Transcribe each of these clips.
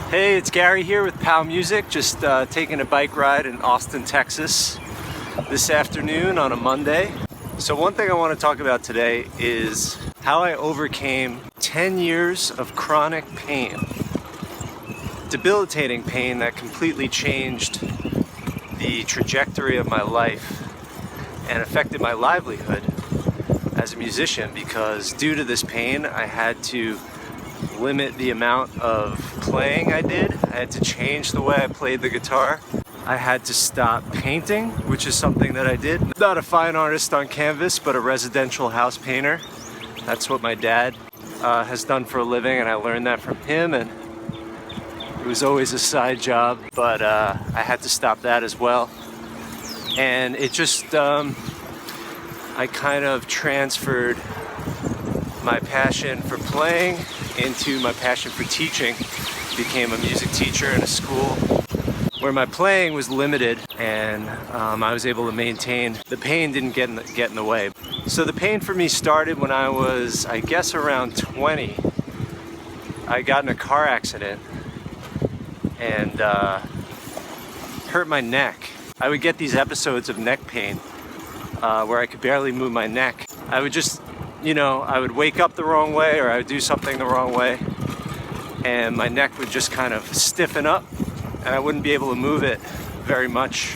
Hey, it's Gary here with Pal Music, just taking a bike ride in Austin, Texas this afternoon on a Monday. So one thing I want to talk about today is how I overcame 10 years of chronic pain, debilitating pain that completely changed the trajectory of my life and affected my livelihood as a musician, because due to this pain I had to limit the amount of playing I did. I had to change the way I played the guitar. I had to stop painting, which is something that I did. Not a fine artist on canvas, but a residential house painter. That's what my dad has done for a living, and I learned that from him, and it was always a side job, but I had to stop that as well. And it just, I kind of transferred my passion for playing into my passion for teaching. Became a music teacher in a school where my playing was limited, and I was able to maintain. The pain didn't get in the way. So the pain for me started when I was, I guess, around 20. I got in a car accident and hurt my neck. I would get these episodes of neck pain where I could barely move my neck. I would just, I would wake up the wrong way, or I would do something the wrong way, and my neck would just kind of stiffen up, and I wouldn't be able to move it very much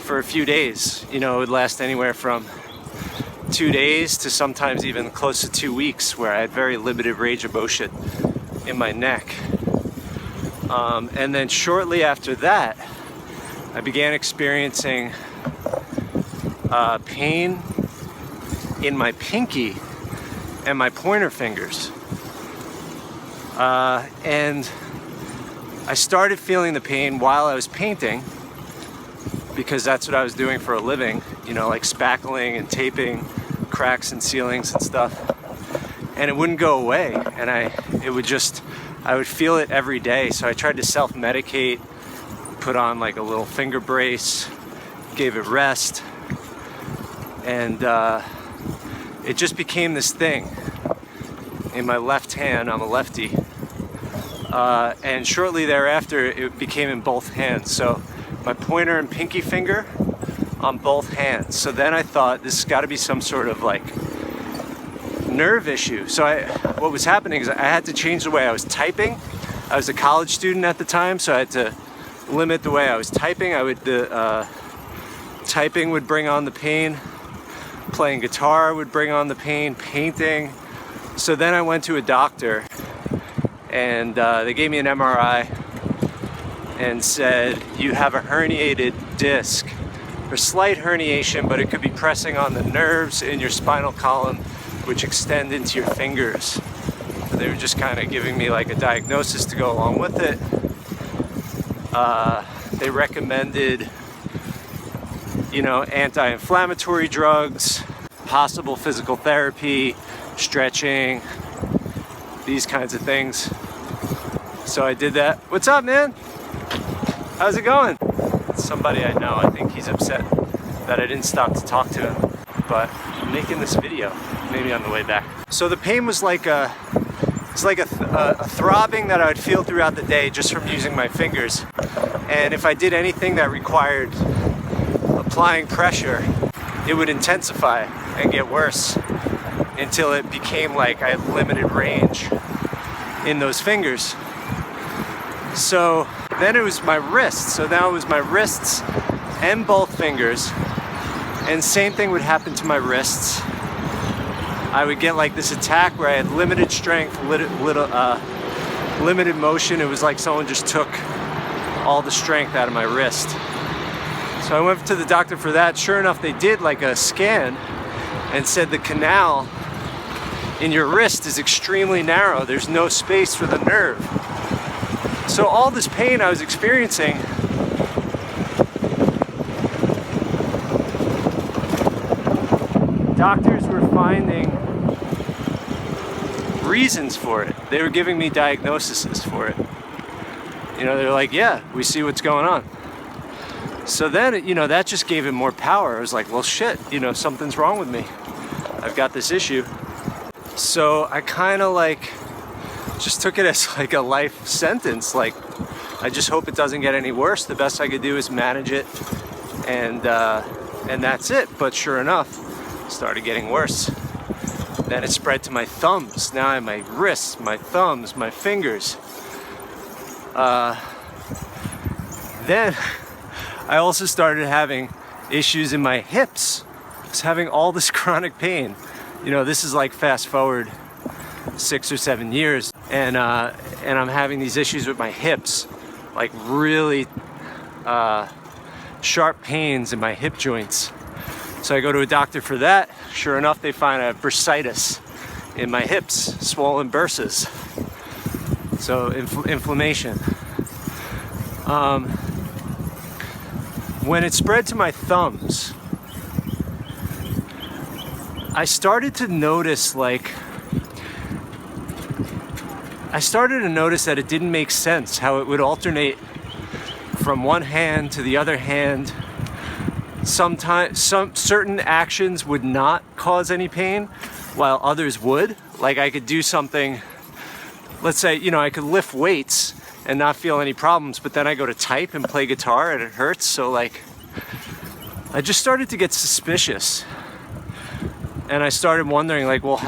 for a few days. It would last anywhere from 2 days to sometimes even close to 2 weeks, where I had very limited range of motion in my neck. And then shortly after that, I began experiencing pain in my pinky and my pointer fingers. And I started feeling the pain while I was painting, because that's what I was doing for a living, like spackling and taping cracks in ceilings and stuff. And it wouldn't go away, and I would feel it every day. So I tried to self-medicate, put on like a little finger brace, gave it rest, and it just became this thing in my left hand. I'm a lefty. And shortly thereafter, it became in both hands. So my pointer and pinky finger on both hands. So then I thought, this has got to be some sort of like nerve issue. So what was happening is I had to change the way I was typing. I was a college student at the time, so I had to limit the way I was typing. Typing would bring on the pain. Playing guitar would bring on the pain. Painting. So then I went to a doctor, and they gave me an MRI and said, you have a herniated disc, or slight herniation, but it could be pressing on the nerves in your spinal column, which extend into your fingers. So they were just kind of giving me like a diagnosis to go along with it. They recommended, anti-inflammatory drugs, possible physical therapy, stretching, these kinds of things. So I did that. What's up, man? How's it going? It's somebody I know. I think he's upset that I didn't stop to talk to him, but I'm making this video, maybe on the way back. So the pain was like a throbbing that I would feel throughout the day just from using my fingers. And if I did anything that required applying pressure, it would intensify and get worse until it became like I had limited range in those fingers. So then it was my wrists. So now it was my wrists and both fingers. And same thing would happen to my wrists. I would get like this attack where I had limited strength, limited motion. It was like someone just took all the strength out of my wrist. So I went to the doctor for that. Sure enough, they did like a scan and said the canal in your wrist is extremely narrow. There's no space for the nerve. So all this pain I was experiencing, doctors were finding reasons for it. They were giving me diagnoses for it. They're like, yeah, we see what's going on. So then, that just gave it more power. I was like, well, shit, something's wrong with me. I've got this issue. So I kind of like just took it as like a life sentence. Like, I just hope it doesn't get any worse. The best I could do is manage it, and that's it. But sure enough, it started getting worse. Then it spread to my thumbs. Now I have my wrists, my thumbs, my fingers. Then I also started having issues in my hips. I was having all this chronic pain. You know, this is like fast forward 6 or 7 years, and I'm having these issues with my hips, like really sharp pains in my hip joints. So I go to a doctor for that. Sure enough, they find a bursitis in my hips, swollen burses. So inflammation. When it spread to my thumbs, I started to notice that it didn't make sense how it would alternate from one hand to the other hand. Sometimes some certain actions would not cause any pain, while others would. Like, I could do something, let's say, you know, I could lift weights and not feel any problems, but then I go to type and play guitar and it hurts. So like, I just started to get suspicious, and I started wondering, like, well,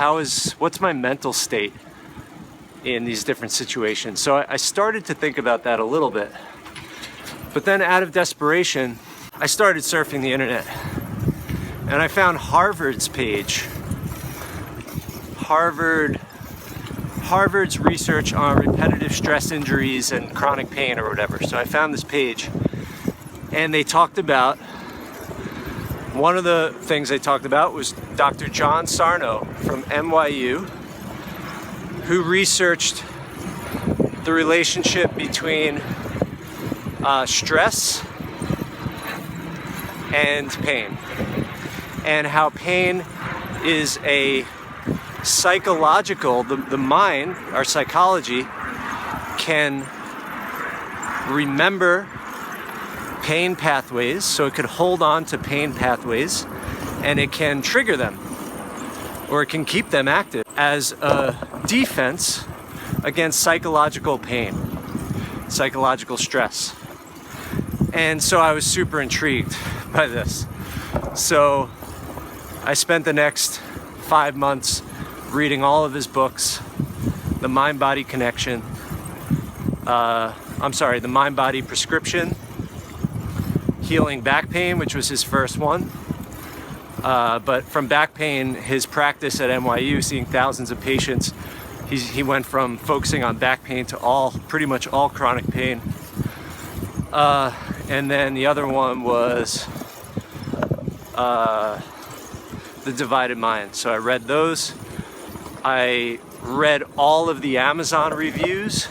what's my mental state in these different situations? So I started to think about that a little bit, but then out of desperation, I started surfing the internet, and I found Harvard's page. Harvard's research on repetitive stress injuries and chronic pain or whatever. So I found this page, and they talked about, one of the things they talked about was Dr. John Sarno from NYU, who researched the relationship between stress and pain, and how pain is a psychological, the mind, our psychology, can remember pain pathways, so it could hold on to pain pathways, and it can trigger them, or it can keep them active as a defense against psychological pain, psychological stress. And so I was super intrigued by this. So I spent the next 5 months reading all of his books, The Mind-Body Connection, The Mind-Body Prescription, Healing Back Pain, which was his first one. But from back pain, his practice at NYU, seeing thousands of patients, he went from focusing on back pain to pretty much all chronic pain. And then the other one was The Divided Mind. So I read those. I read all of the Amazon reviews.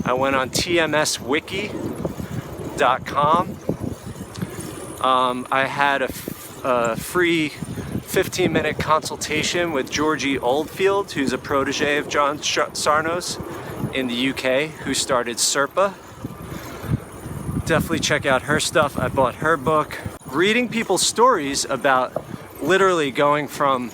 I went on tmswiki.com. I had a free 15-minute consultation with Georgie Oldfield, who's a protege of John Sarno's in the UK, who started SERPA. Definitely check out her stuff. I bought her book. Reading people's stories about literally going from,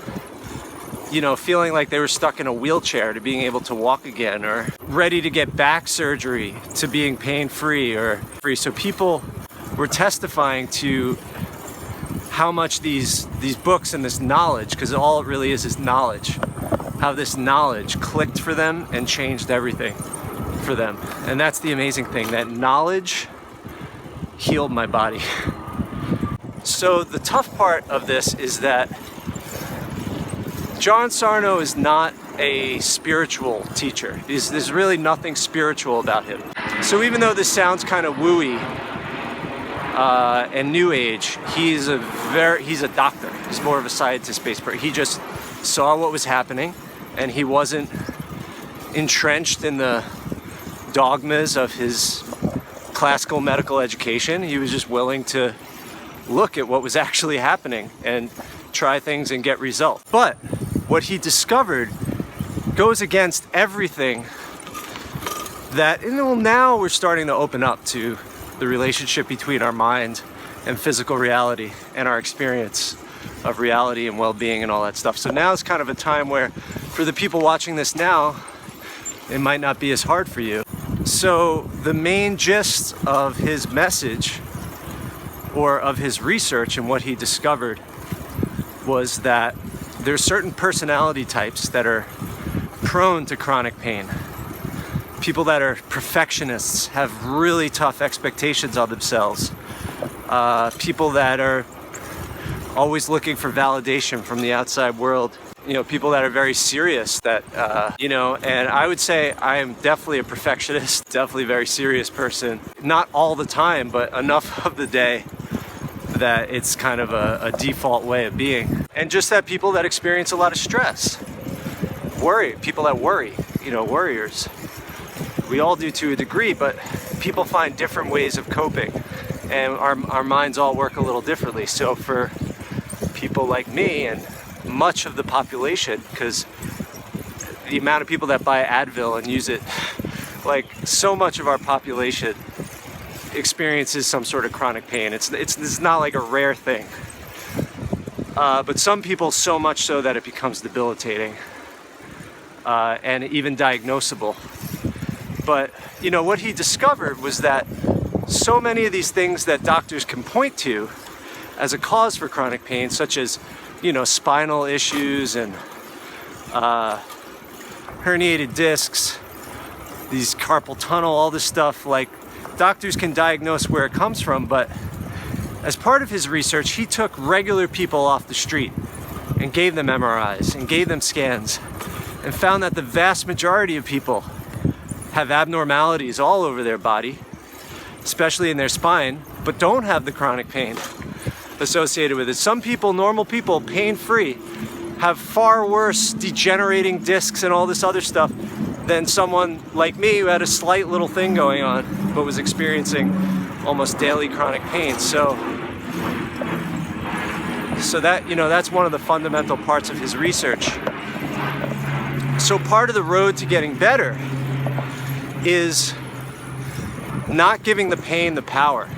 you know, feeling like they were stuck in a wheelchair to being able to walk again, or ready to get back surgery to being pain-free or free. So people were testifying to how much these books and this knowledge, because all it really is knowledge, how this knowledge clicked for them and changed everything for them. And that's the amazing thing, that knowledge healed my body. So the tough part of this is that John Sarno is not a spiritual teacher. There's really nothing spiritual about him. So even though this sounds kind of wooey and new age, he's a doctor. He's more of a scientist-based person. He just saw what was happening, and he wasn't entrenched in the dogmas of his classical medical education. He was just willing to look at what was actually happening and try things and get results. But what he discovered goes against everything that, well, now we're starting to open up to the relationship between our mind and physical reality and our experience of reality and well-being and all that stuff. So now is kind of a time where, for the people watching this now, it might not be as hard for you. So the main gist of his message, or of his research and what he discovered, was that there's certain personality types that are prone to chronic pain. People that are perfectionists, have really tough expectations on themselves. People that are always looking for validation from the outside world. You know, people that are very serious, that, you know, and I would say I am definitely a perfectionist, definitely a very serious person. Not all the time, but enough of the day that it's kind of a default way of being. And just that people that experience a lot of stress. Worry, people that worry, you know, worriers. We all do to a degree, but people find different ways of coping. And our minds all work a little differently. So for people like me and much of the population, because the amount of people that buy Advil and use it, like so much of our population experiences some sort of chronic pain. It's not like a rare thing. But some people so much so that it becomes debilitating and even diagnosable. But you know, what he discovered was that so many of these things that doctors can point to as a cause for chronic pain, such as, you know, spinal issues and herniated discs, these carpal tunnel, all this stuff, like doctors can diagnose where it comes from. But as part of his research, he took regular people off the street and gave them MRIs and gave them scans, and found that the vast majority of people have abnormalities all over their body, especially in their spine, but don't have the chronic pain associated with it. Some people, normal people, pain-free, have far worse degenerating discs and all this other stuff than someone like me who had a slight little thing going on but was experiencing almost daily chronic pain. So that, you know, that's one of the fundamental parts of his research. So part of the road to getting better is not giving the pain the power.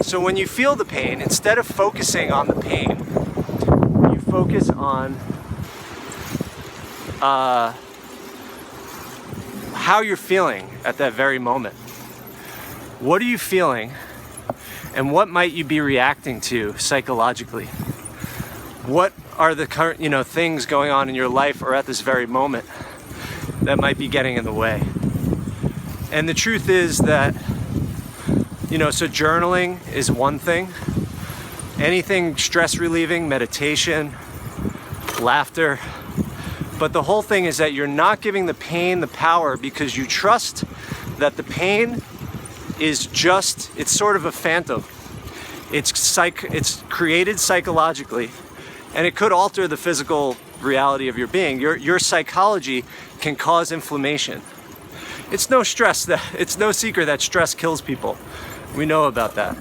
So when you feel the pain, instead of focusing on the pain, you focus on how you're feeling at that very moment. What are you feeling, and what might you be reacting to psychologically? What are the current, you know, things going on in your life or at this very moment that might be getting in the way? And the truth is that, you know, so journaling is one thing. Anything stress relieving, meditation, laughter. But the whole thing is that you're not giving the pain the power, because you trust that the pain is just, it's sort of a phantom. It's created psychologically, and it could alter the physical reality of your being. Your psychology can cause inflammation. It's no secret that stress kills people. We know about that.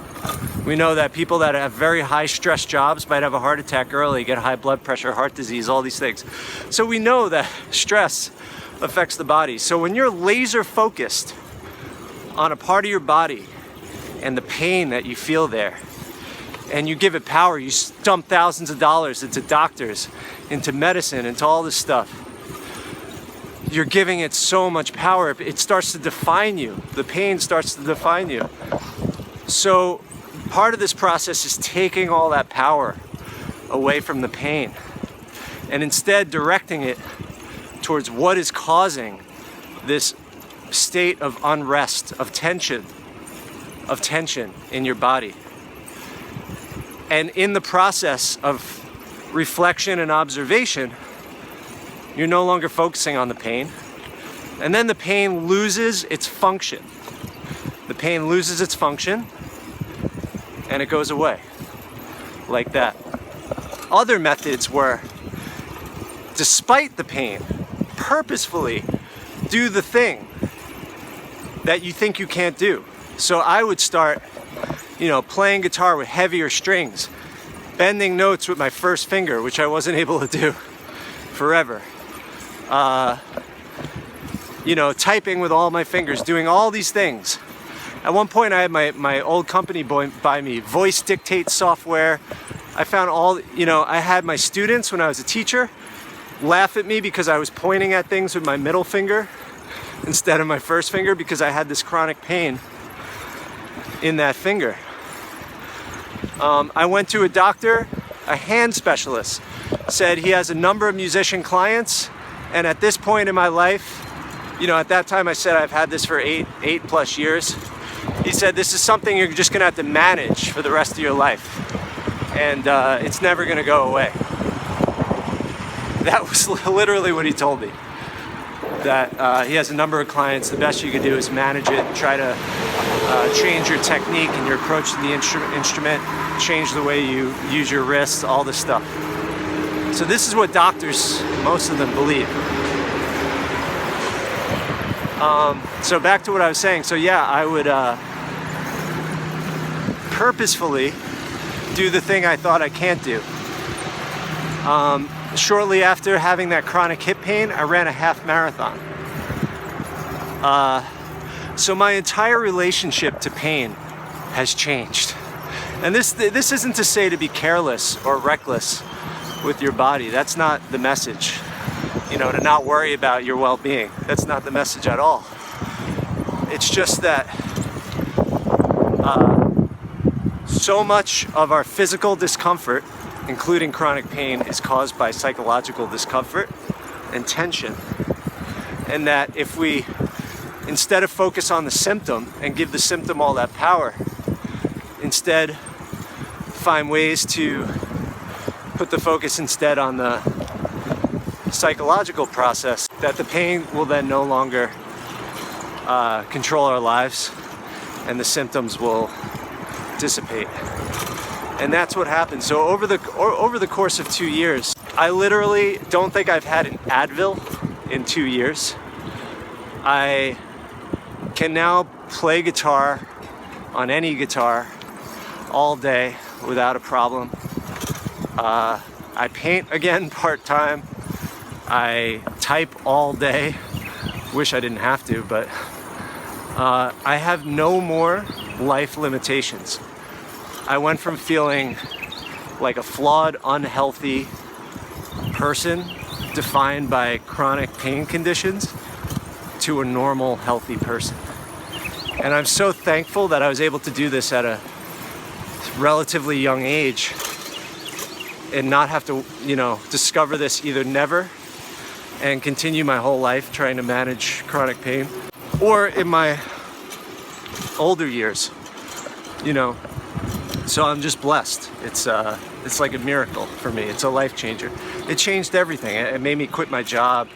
We know that people that have very high stress jobs might have a heart attack early, get high blood pressure, heart disease, all these things. So we know that stress affects the body. So when you're laser focused on a part of your body and the pain that you feel there, and you give it power, you dump thousands of dollars into doctors, into medicine, into all this stuff, you're giving it so much power. It starts to define you. The pain starts to define you. So part of this process is taking all that power away from the pain and instead directing it towards what is causing this state of unrest, of tension in your body. And in the process of reflection and observation, you're no longer focusing on the pain. And then the pain loses its function. The pain loses its function and it goes away like that. Other methods were, despite the pain, purposefully do the thing that you think you can't do. So I would start, you know, playing guitar with heavier strings, bending notes with my first finger, which I wasn't able to do forever. You know, typing with all my fingers, doing all these things. At one point I had my old company buy me voice dictate software. I found all, you know, I had my students when I was a teacher laugh at me because I was pointing at things with my middle finger. instead of my first finger because I had this chronic pain in that finger. I went to a doctor, a hand specialist, said he has a number of musician clients, and at this point in my life, you know, at that time I said I've had this for eight plus years. He said this is something you're just gonna have to manage for the rest of your life, and it's never gonna go away. That was literally what he told me. That he has a number of clients. The best you can do is manage it, try to change your technique and your approach to the instrument, change the way you use your wrists, all this stuff. So this is what doctors, most of them, believe. So back to what I was saying. So yeah, I would purposefully do the thing I thought I can't do. Shortly after having that chronic hip pain, I ran a half marathon. So my entire relationship to pain has changed. And this isn't to say to be careless or reckless with your body. That's not the message. You know, to not worry about your well-being. That's not the message at all. It's just that so much of our physical discomfort, including chronic pain, is caused by psychological discomfort and tension. And that if we, instead of focus on the symptom and give the symptom all that power, instead find ways to put the focus instead on the psychological process, that the pain will then no longer control our lives and the symptoms will dissipate. And that's what happened. So over the course of 2 years, I literally don't think I've had an Advil in 2 years. I can now play guitar on any guitar all day without a problem. I paint again part-time. I type all day. Wish I didn't have to, but I have no more life limitations. I went from feeling like a flawed, unhealthy person defined by chronic pain conditions to a normal, healthy person. And I'm so thankful that I was able to do this at a relatively young age and not have to, you know, discover this either never and continue my whole life trying to manage chronic pain, or in my older years, you know. So I'm just blessed. It's like a miracle for me. It's a life changer. It changed everything. It made me quit my job,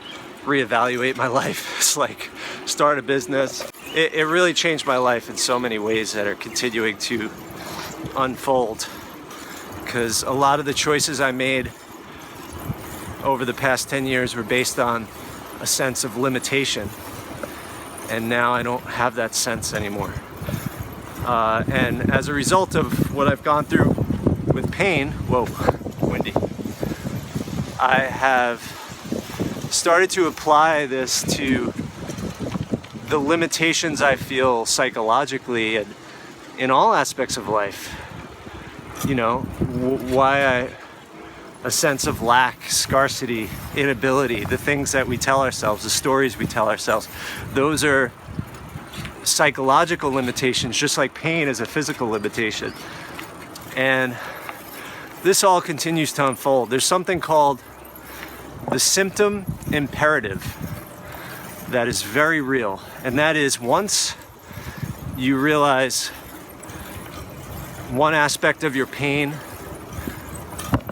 reevaluate my life. It's like start a business. It really changed my life in so many ways that are continuing to unfold. Because a lot of the choices I made over the past 10 years were based on a sense of limitation. And now I don't have that sense anymore. And as a result of what I've gone through with pain, whoa, windy, I have started to apply this to the limitations I feel psychologically and in all aspects of life. You know, a sense of lack, scarcity, inability, the things that we tell ourselves, the stories we tell ourselves, those are psychological limitations, just like pain is a physical limitation. And this all continues to unfold. There's something called the symptom imperative that is very real. And that is, once you realize one aspect of your pain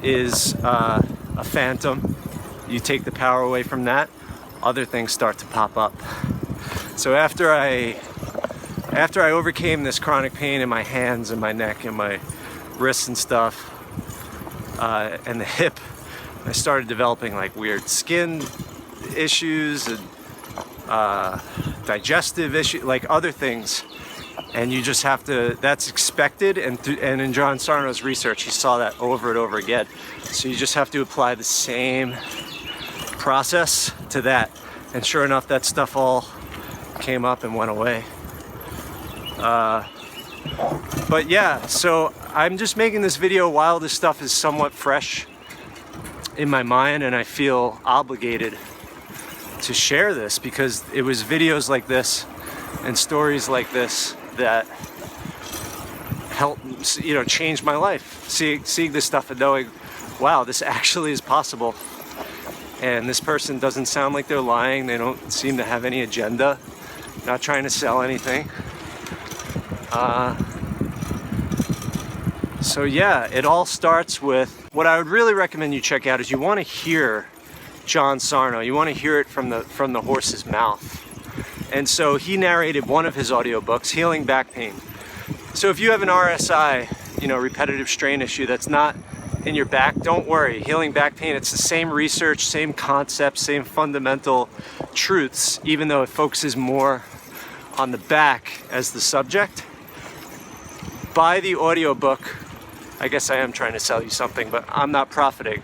is a phantom, you take the power away from that, other things start to pop up. So after I overcame this chronic pain in my hands and my neck and my wrists and stuff, and the hip, I started developing like weird skin issues and digestive issues, like other things. And you just have to, that's expected, and in John Sarno's research, he saw that over and over again. So you just have to apply the same process to that. And sure enough, that stuff all came up and went away. But yeah, so I'm just making this video while this stuff is somewhat fresh in my mind, and I feel obligated to share this, because it was videos like this and stories like this that helped, you know, change my life. Seeing this stuff and knowing, wow, this actually is possible. And this person doesn't sound like they're lying. They don't seem to have any agenda, not trying to sell anything. So yeah, it all starts with, what I would really recommend you check out is you want to hear John Sarno. You want to hear it from the horse's mouth. And so he narrated one of his audiobooks, Healing Back Pain. So if you have an RSI, you know, repetitive strain issue that's not in your back, don't worry. Healing back pain, it's the same research, same concepts, same fundamental truths, even though it focuses more on the back as the subject. Buy the audiobook. I guess I am trying to sell you something, but I'm not profiting.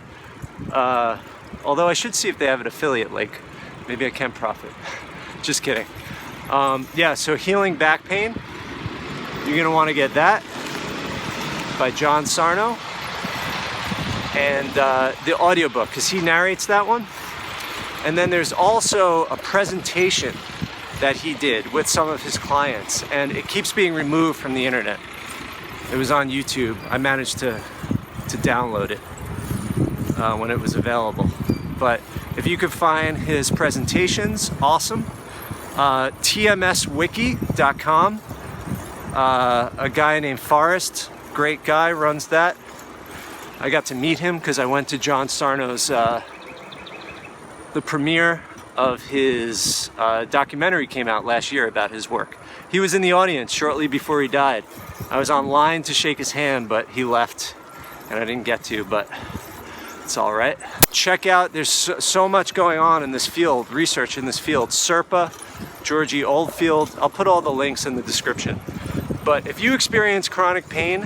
Although I should see if they have an affiliate link. Maybe I can profit. Just kidding. Yeah, so Healing Back Pain. You're gonna wanna get that by John Sarno. And the audiobook, because he narrates that one. And then there's also a presentation that he did with some of his clients, and it keeps being removed from the internet. It was on YouTube. I managed to download it when it was available. But if you could find his presentations, awesome. TMSwiki.com. A guy named Forrest, great guy, runs that. I got to meet him because I went to John Sarno's, the premiere of his documentary came out last year about his work. He was in the audience shortly before he died. I was online to shake his hand, but he left and I didn't get to, but it's all right. Check out, there's so much going on in this field, research in this field. Serpa, Georgie Oldfield, I'll put all the links in the description. But if you experience chronic pain,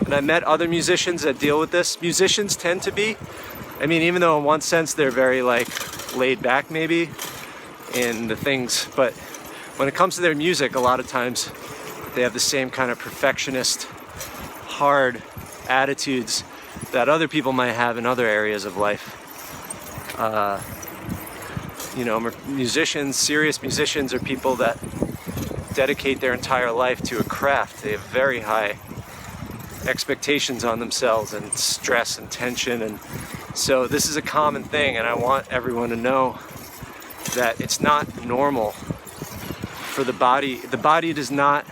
and I met other musicians that deal with this, musicians tend to be, I mean, even though in one sense they're very like laid back maybe in the things, but when it comes to their music, a lot of times they have the same kind of perfectionist, hard attitudes that other people might have in other areas of life. You know, musicians, serious musicians, are people that dedicate their entire life to a craft. They have very high expectations on themselves and stress and tension, and so this is a common thing, and I want everyone to know that it's not normal for the body. The body does not,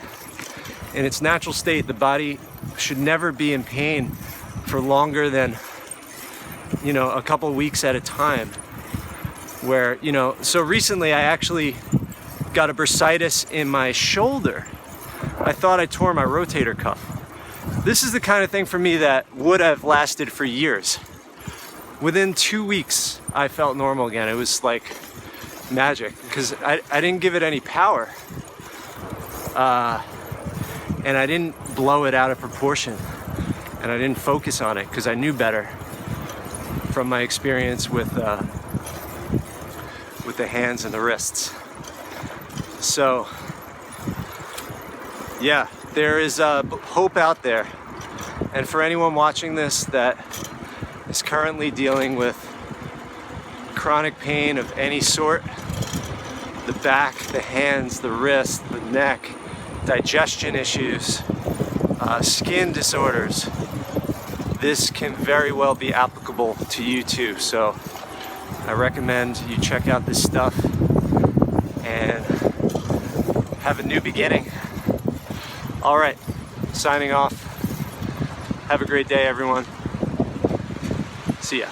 in its natural state, the body should never be in pain for longer than, you know, a couple weeks at a time. Where, you know, so recently I actually got a bursitis in my shoulder. I thought I tore my rotator cuff. This is the kind of thing for me that would have lasted for years. Within 2 weeks, I felt normal again. It was like magic, because I didn't give it any power. And I didn't blow it out of proportion. And I didn't focus on it, because I knew better from my experience with the hands and the wrists. So, yeah, there is hope out there. And for anyone watching this that is currently dealing with chronic pain of any sort, the back, the hands, the wrist, the neck, digestion issues, skin disorders, this can very well be applicable to you too. So I recommend you check out this stuff and have a new beginning. All right, signing off. Have a great day, everyone. See ya.